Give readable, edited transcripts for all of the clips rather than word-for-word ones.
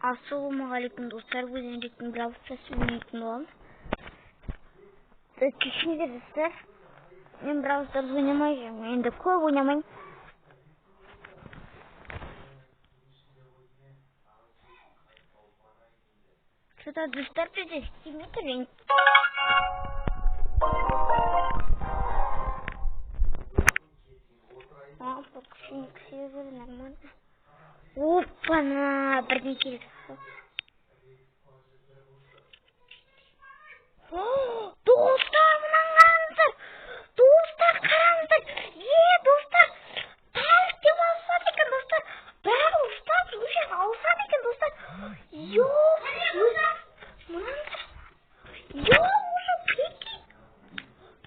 Ассалаумағалейкум достар, өзім реттің бравл старс ойнайтын боламын. Кешіңдер достар, мен бравл старс ойнамай жүрмін, енді көп ойнамайын. Что-то достар бізде істемей тұр. Покушенник сервер нормально. Опа-на, бірден келді. Достар, мұнан қараңыздар. Достар, қараңыздар. Достар, барлық деп алысады екен, достар. Бравл старс уже алысады екен, достар. Уже прикинь.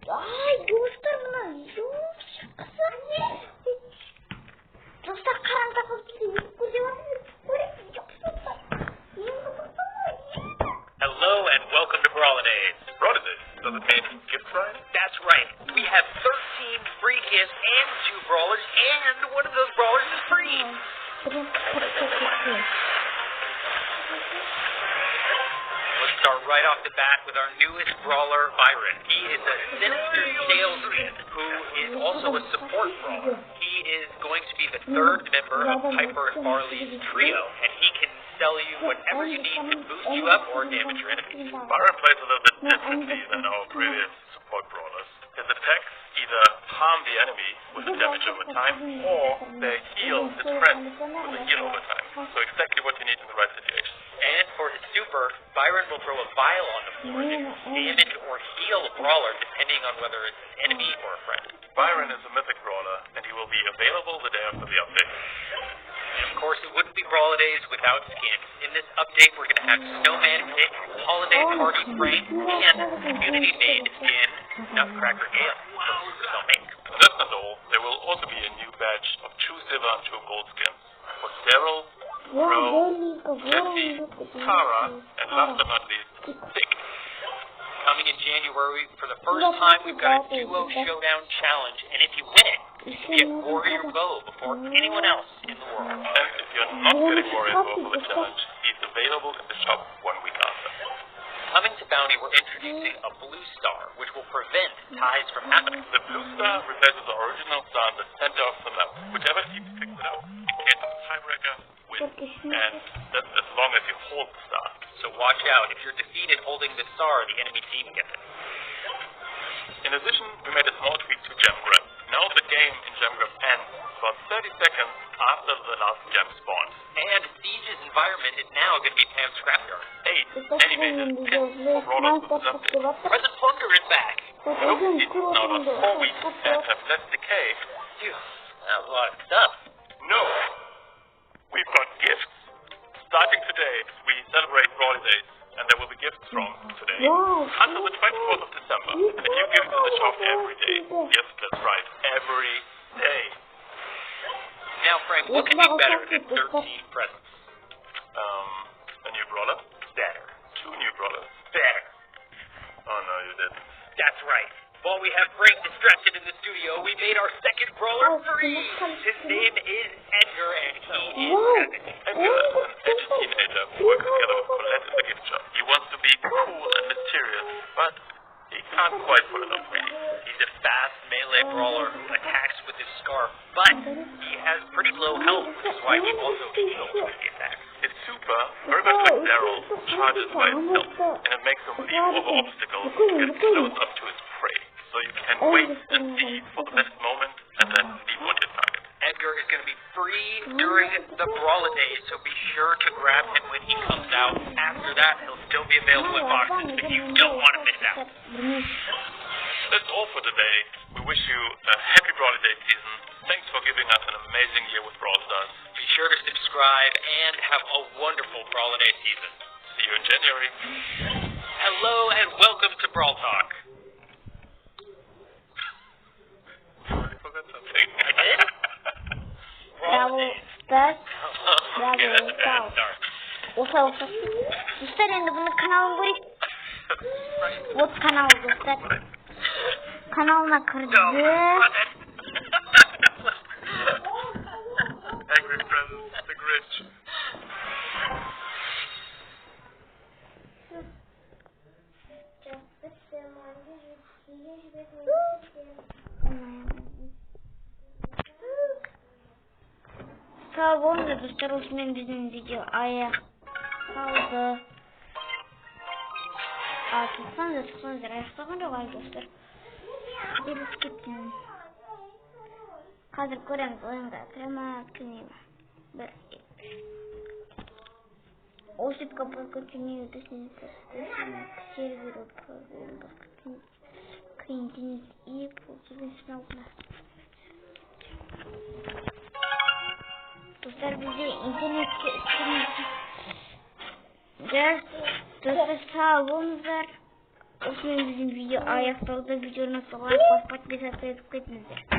Ай, достар, мұнан шыққысы. Достар, қараңыздар, Hello and welcome to Brawladays. Brawladays? Does it mean gift Friday? That's right. We have 13 free gifts and 2 brawlers, and one of those brawlers is free. Let's start right off the bat with our newest brawler, Byron. He is a sinister salesman who is also a support brawler. He is going to be the third member of Piper and Barley's trio, and he can sell you whatever you need to boost you up or damage your enemies. Byron plays a little bit differently than our previous support brawlers. His attacks either harm the enemy with a damage over time, or they heal his friends with a heal over time. So exactly what you need in the right situation. And for his super, Byron will throw a vial on the floor that can damage or heal a brawler depending on whether it's an enemy or a friend. Byron is a mythic brawler, and he will be available the day after the update. And of course, it wouldn't be Brawladays without skins. In this update, we're going to have Snowman Pit, Holiday Party Frank, and community-made skin, Nutcracker Gale from Snowman. That's not all. There will also be a new batch of 2 silver and 2 gold skins for Daryl, Bro, Jesse, Tara, and last but not least, Dick. Coming in January, for the first time, we've got a duo showdown challenge, and if you win it, you can get Warrior Bow before anyone else in the world. And if you're not getting Warrior Bow for the challenge, he's available in the shop 1 week after. Coming to Bounty, we're introducing a blue star, which will prevent ties from happening. The blue star replaces the original star in the center of the map. Whichever team picks it up, gets a tiebreaker, wins. And that's as long as you hold the star. So watch out. If you're defeated holding the star, the enemy team gets it. In addition, we made a small tweak to gem grab. Now the game in gem grab ends about 30 seconds after the last gem spawns. And Siege's environment is now going to be Pam's scrapyard. 8 animated pins for brawlers with adaptive. Present Plunder is back. Nope, it's now on 4 weeks and have less decay. Phew, that was a lot of stuff. No! We've got gifts. Starting today, we celebrate Brawladays, and there will be gifts from today until the 24th of December. And you give to the shop every day. Yes, that's right, every day. Now, Frank, what can be better than 13 presents? A new brawler? Better. 2 new brawlers? Better. Oh no, you didn't. That's right. While we have Frank distracted in the studio, we made our second brawler free. His name is Edgar, and he is Edgar is an edgy teenager who works together with Colette in the gift shop. He wants to be cool and mysterious, but he can't quite pull it off really. He's a fast melee brawler who attacks with his scarf, but he has pretty low health, which is why he also heals with the attack. His super, very much like Daryl, charges by itself, and it makes him leap over obstacles to get close up to his prey. So you can wait and see for the best moment, and then leap on your target. Edgar is going to be free during the Brawladays, so be sure to grab him when he comes out. After that, he'll still be available in boxes, but you don't want to miss out. That's all for today. We wish you a happy Brawlday season. Thanks for giving us an amazing year with Brawl Stars. Be sure to subscribe and have a wonderful Brawlday season. See you in January. Hello and welcome to Brawl Talk. I forgot something. I did? Бравл старс. Okay, that's a bad start. Осы. Достар, енді бұны каналын көрейік. Вот канал, достар. Каналына кірді. Angry friends, the Grinch. Sağ olun dostlar, osымен біздің видео аяқталды. Шықсаңыздар, аяқталған жоқ әлі достар. Қателесіп кеттім. Қазір көреміз ойынға. Прямо кірмеймін. Бір. Ошибка подключения уточнения к серверу клиентинец и получили сигнал. Достар, бізде интернетке достар, сау болыңыздар. Осымен біздің видео аяқталды. Видеоны соңына подписаться етіп кетіңіздер.